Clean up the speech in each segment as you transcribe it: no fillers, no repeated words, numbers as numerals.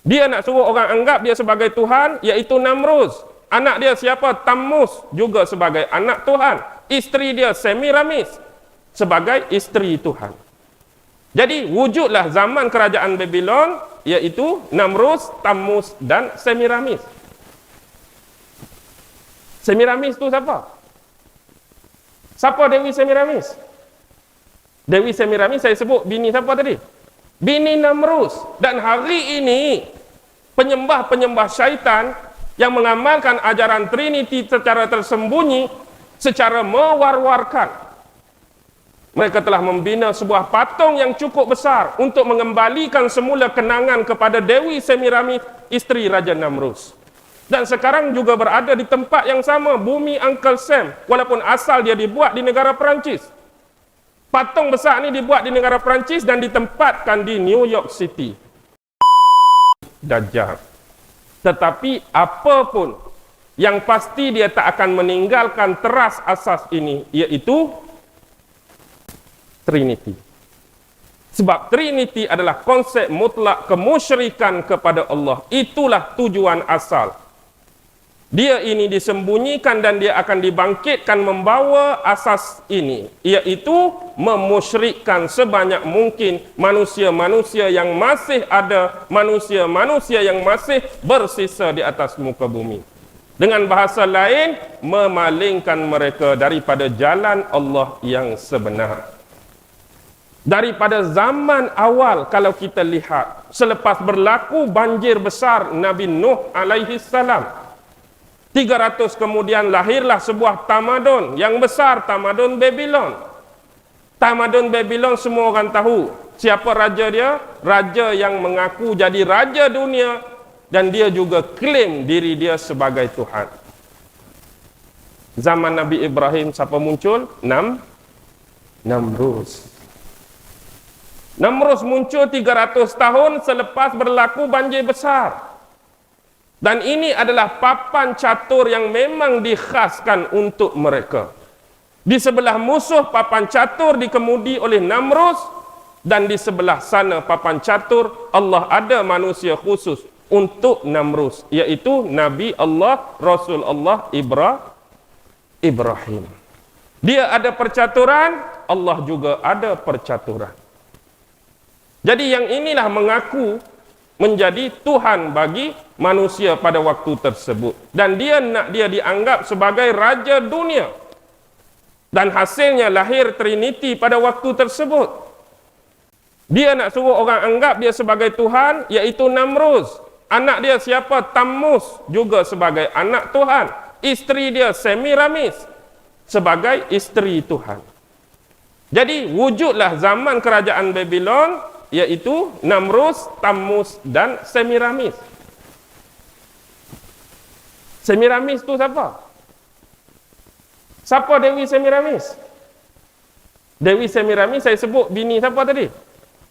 Dia nak suruh orang anggap dia sebagai Tuhan, iaitu Namrus. Anak dia siapa? Tammuz, juga sebagai anak Tuhan. Isteri dia Semiramis, sebagai isteri Tuhan. Jadi wujudlah zaman kerajaan Babylon, iaitu Namrus, Tammuz dan Semiramis. Semiramis tu siapa? Siapa Dewi Semiramis? Dewi Semiramis saya sebut bini siapa tadi? Bini Namrus. Dan hari ini penyembah-penyembah syaitan yang mengamalkan ajaran Trinity secara tersembunyi, secara mewar-warkan, mereka telah membina sebuah patung yang cukup besar untuk mengembalikan semula kenangan kepada Dewi Semiramis, isteri Raja Namrus. Dan sekarang juga berada di tempat yang sama, bumi Uncle Sam, walaupun asal dia dibuat di negara Perancis. Patung besar ni dibuat di negara Perancis dan ditempatkan di New York City. Dajjal. Tetapi apapun, yang pasti dia tak akan meninggalkan teras asas ini, iaitu Trinity. Sebab Trinity adalah konsep mutlak kemusyrikan kepada Allah. Itulah tujuan asal. Dia ini disembunyikan dan dia akan dibangkitkan membawa asas ini, iaitu memusyrikkan sebanyak mungkin manusia-manusia yang masih ada, manusia-manusia yang masih bersisa di atas muka bumi. Dengan bahasa lain, memalingkan mereka daripada jalan Allah yang sebenar. Daripada zaman awal, kalau kita lihat, selepas berlaku banjir besar Nabi Nuh alaihi salam, 300 kemudian lahirlah sebuah tamadun yang besar, tamadun Babylon. Tamadun Babylon semua orang tahu. Siapa raja dia? Raja yang mengaku jadi raja dunia dan dia juga klaim diri dia sebagai Tuhan. Zaman Nabi Ibrahim siapa muncul? Namrus. Namrus muncul 300 tahun selepas berlaku banjir besar. Dan ini adalah papan catur yang memang dikhaskan untuk mereka. Di sebelah musuh papan catur dikemudi oleh Namrus, dan di sebelah sana papan catur Allah ada manusia khusus untuk Namrus, iaitu Nabi Allah, Rasul Allah Ibrahim. Dia ada percaturan, Allah juga ada percaturan. Jadi yang inilah mengaku menjadi Tuhan bagi manusia pada waktu tersebut. Dan dia nak dia dianggap sebagai raja dunia. Dan hasilnya lahir Trinity pada waktu tersebut. Dia nak suruh orang anggap dia sebagai Tuhan, iaitu Namrus. Anak dia siapa? Tammuz, juga sebagai anak Tuhan. Isteri dia Semiramis, sebagai isteri Tuhan. Jadi wujudlah zaman kerajaan Babylon, iaitu Namrus, Tammuz dan Semiramis. Semiramis tu siapa? Siapa Dewi Semiramis? Dewi Semiramis saya sebut bini siapa tadi?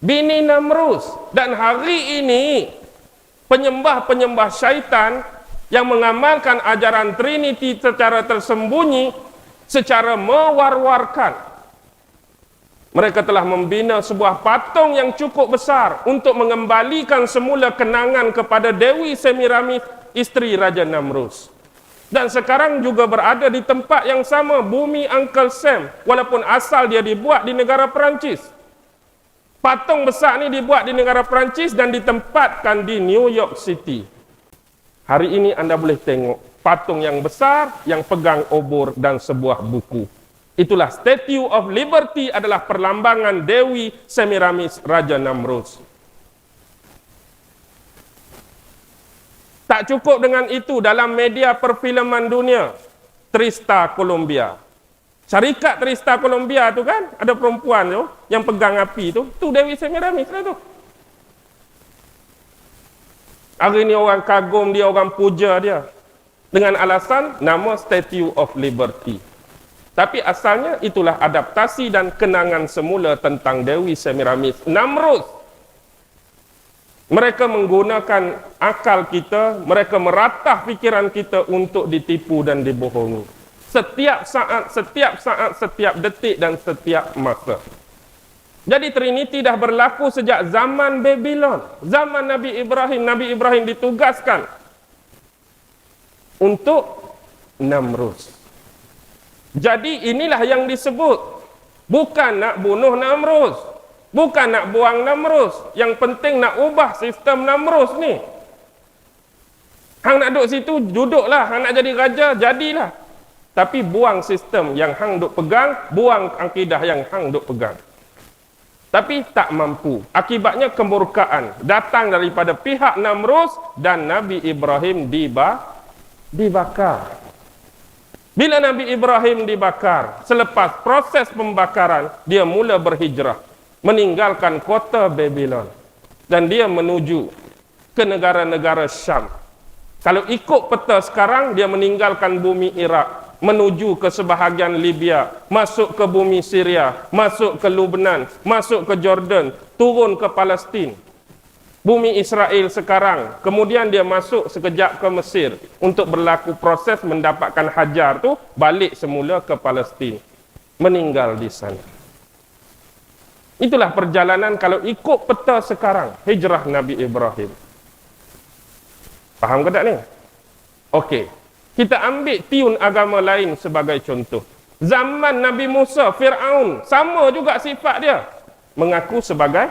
Bini Namrus. Dan hari ini penyembah-penyembah syaitan yang mengamalkan ajaran Trinity secara tersembunyi, secara mewar-warkan, mereka telah membina sebuah patung yang cukup besar untuk mengembalikan semula kenangan kepada Dewi Semiramis, isteri Raja Namrus. Dan sekarang juga berada di tempat yang sama, bumi Uncle Sam, walaupun asal dia dibuat di negara Perancis. Patung besar ni dibuat di negara Perancis dan ditempatkan di New York City. Hari ini anda boleh tengok patung yang besar yang pegang obor dan sebuah buku. Itulah Statue of Liberty, adalah perlambangan Dewi Semiramis, Raja Namrus. Tak cukup dengan itu, dalam media perfilman dunia, Trista Columbia. Syarikat Trista Columbia tu kan, ada perempuan tu yang pegang api tu Dewi Semiramis lah tu. Hari ni orang kagum dia, orang puja dia, dengan alasan nama Statue of Liberty. Tapi asalnya itulah adaptasi dan kenangan semula tentang Dewi Semiramis. Namrus, mereka menggunakan akal kita, mereka meratah fikiran kita untuk ditipu dan dibohongi. Setiap saat, setiap detik dan setiap masa. Jadi Trinity dah berlaku sejak zaman Babylon. Zaman Nabi Ibrahim. Nabi Ibrahim ditugaskan untuk Namrus. Jadi inilah yang disebut. Bukan nak bunuh Namrus. Bukan nak buang Namrus. Yang penting nak ubah sistem Namrus ni. Hang nak duduk situ, duduklah. Hang nak jadi raja, jadilah. Tapi buang sistem yang hang duk pegang, buang akidah yang hang duk pegang. Tapi tak mampu. Akibatnya kemurkaan datang daripada pihak Namrus dan Nabi Ibrahim dibakar. Bila Nabi Ibrahim dibakar, selepas proses pembakaran, dia mula berhijrah, meninggalkan kota Babylon dan dia menuju ke negara-negara Syam. Kalau ikut peta sekarang, dia meninggalkan bumi Iraq, menuju ke sebahagian Libya, masuk ke bumi Syria, masuk ke Lebanon, masuk ke Jordan, turun ke Palestin, bumi Israel sekarang. Kemudian dia masuk sekejap ke Mesir untuk berlaku proses mendapatkan Hajar tu, balik semula ke Palestin, meninggal di sana. Itulah perjalanan kalau ikut peta sekarang, hijrah Nabi Ibrahim. Faham ke tak ni? Okey. Kita ambil tiun agama lain sebagai contoh. Zaman Nabi Musa, Fir'aun, sama juga sifat dia. Mengaku sebagai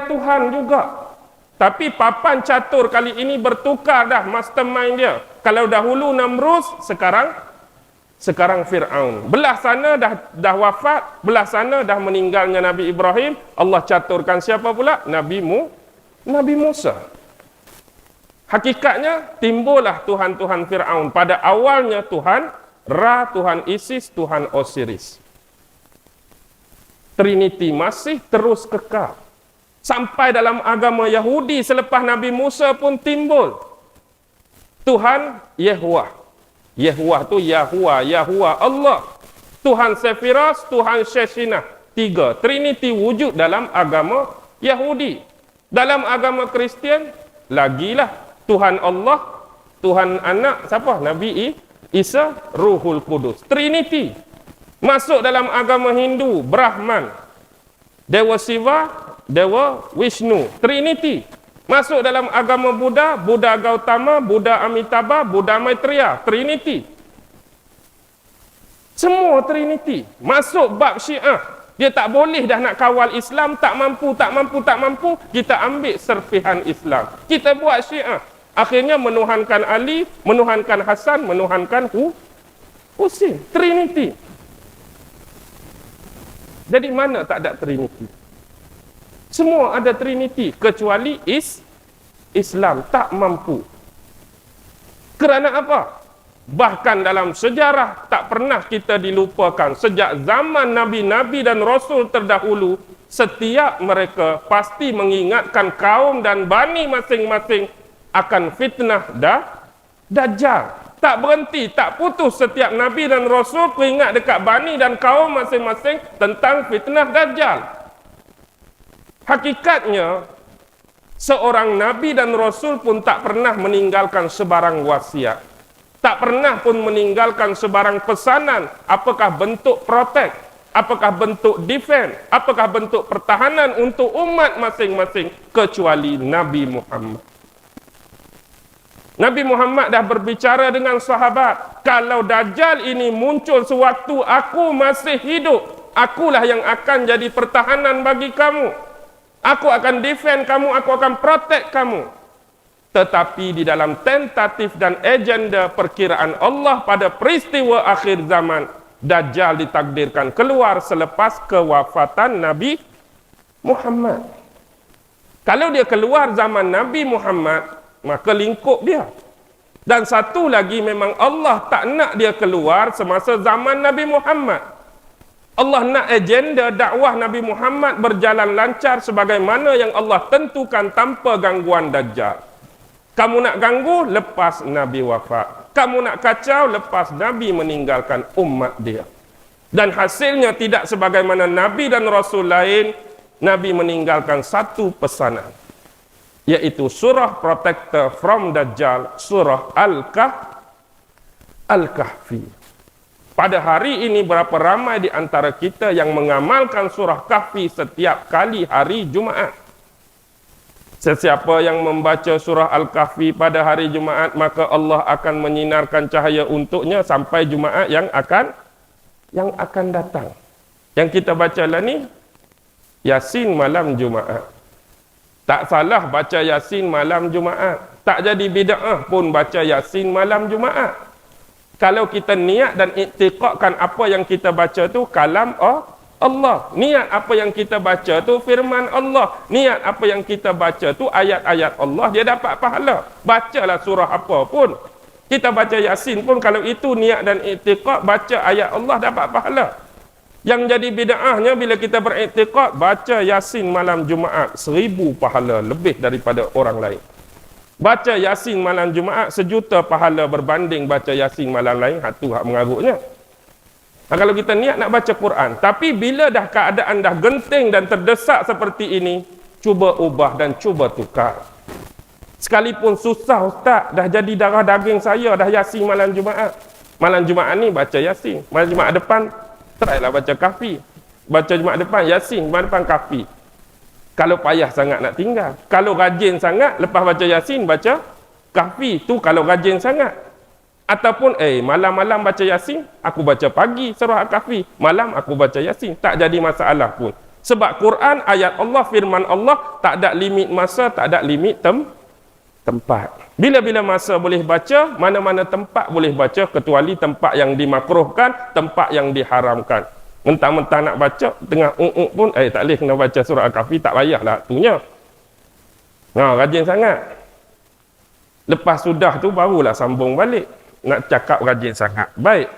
Tuhan juga. Tapi papan catur kali ini bertukar dah mastermind dia. Kalau dahulu Namrus, sekarang Fir'aun. Belah sana dah wafat, belah sana dah meninggalnya Nabi Ibrahim. Allah caturkan siapa pula? Nabi Musa. Hakikatnya timbullah Tuhan-Tuhan Fir'aun. Pada awalnya Tuhan Ra, Tuhan Isis, Tuhan Osiris. Trinity masih terus kekal. Sampai dalam agama Yahudi selepas Nabi Musa pun timbul Tuhan Yehuwah. Yehuwah tu Yahuwah Allah. Tuhan Sephiras, Tuhan Sheshinah. 3. Trinity wujud dalam agama Yahudi. Dalam agama Kristian, lagilah Tuhan Allah, Tuhan Anak, siapa? Nabi Isa, Ruhul Kudus. Trinity. Masuk dalam agama Hindu, Brahman, Dewa Siva, Dewa Vishnu. Trinity. Masuk dalam agama Buddha, Buddha Gautama, Buddha Amitabha, Buddha Maitreya. Trinity. Semua Trinity. Masuk bab Syiah. Dia tak boleh dah nak kawal Islam, tak mampu. Kita ambil serpihan Islam. Kita buat Syiah. Akhirnya menuhankan Ali, menuhankan Hasan, menuhankan Husin. Trinity. Jadi mana tak ada Trinity? Semua ada Trinity. Kecuali Islam tak mampu. Kerana apa? Bahkan dalam sejarah tak pernah kita dilupakan. Sejak zaman Nabi-Nabi dan Rasul terdahulu, setiap mereka pasti mengingatkan kaum dan bani masing-masing akan fitnah Dajjal. Tak berhenti, tak putus setiap Nabi dan Rasul peringat dekat bani dan kaum masing-masing tentang fitnah Dajjal. Hakikatnya, seorang Nabi dan Rasul pun tak pernah meninggalkan sebarang wasiat. Tak pernah pun meninggalkan sebarang pesanan, apakah bentuk protek, apakah bentuk defend, apakah bentuk pertahanan untuk umat masing-masing, kecuali Nabi Muhammad. Nabi Muhammad dah berbicara dengan sahabat, kalau Dajjal ini muncul sewaktu aku masih hidup, akulah yang akan jadi pertahanan bagi kamu. Aku akan defend kamu, aku akan protect kamu. Tetapi di dalam tentatif dan agenda perkiraan Allah pada peristiwa akhir zaman, Dajjal ditakdirkan keluar selepas kewafatan Nabi Muhammad. Kalau dia keluar zaman Nabi Muhammad, maka lingkup dia. Dan satu lagi, memang Allah tak nak dia keluar semasa zaman Nabi Muhammad. Allah nak agenda dakwah Nabi Muhammad berjalan lancar sebagaimana yang Allah tentukan tanpa gangguan Dajjal. Kamu nak ganggu, lepas Nabi wafat. Kamu nak kacau, lepas Nabi meninggalkan umat dia. Dan hasilnya tidak sebagaimana Nabi dan Rasul lain, Nabi meninggalkan satu pesanan, yaitu surah protector from Dajjal, surah Al-Kahfi. Pada hari ini berapa ramai di antara kita yang mengamalkan surah Kahfi setiap kali hari Jumaat? Sesiapa yang membaca surah Al-Kahfi pada hari Jumaat, maka Allah akan menyinarkan cahaya untuknya sampai Jumaat yang akan datang. Yang kita baca lah ni Yasin malam Jumaat. Tak salah baca Yasin malam Jumaat. Tak jadi bid'ah pun baca Yasin malam Jumaat. Kalau kita niat dan iktiqadkan apa yang kita baca tu kalam Allah. Niat apa yang kita baca tu firman Allah. Niat apa yang kita baca tu ayat-ayat Allah, dia dapat pahala. Bacalah surah apa pun. Kita baca Yasin pun kalau itu niat dan iktiqad, baca ayat Allah dapat pahala. Yang jadi bid'ahnya bila kita beriktiqad baca Yasin malam Jumaat 1000 pahala lebih daripada orang lain. Baca Yasin malam Jumaat 1,000,000 pahala berbanding baca Yasin malam lain. Hak tu hak mengarutnya. Nah, kalau kita niat nak baca Quran, tapi bila dah keadaan dah genting dan terdesak seperti ini, cuba ubah dan cuba tukar. Sekalipun susah ustaz, dah jadi darah daging saya dah Yasin malam Jumaat. Malam Jumaat ni baca Yasin. Malam Jumaat depan try lah baca Kahfi. Baca Jumaat depan Yasin, Jumaat depan Kahfi. Kalau payah sangat nak tinggal. Kalau rajin sangat, lepas baca Yasin, baca Kahfi. Tu kalau rajin sangat. Ataupun, malam-malam baca Yasin, aku baca pagi surah Al-Kahfi. Malam aku baca Yasin. Tak jadi masalah pun. Sebab Quran, ayat Allah, firman Allah, tak ada limit masa, tak ada limit tempat. Bila-bila masa boleh baca, mana-mana tempat boleh baca, kecuali tempat yang dimakruhkan, tempat yang diharamkan. Mentang-mentang nak baca, tengah pun, tak boleh kena baca surah Al-Kahfi, tak payahlah tunya. Rajin sangat. Lepas sudah tu, barulah sambung balik. Nak cakap rajin sangat. Baik.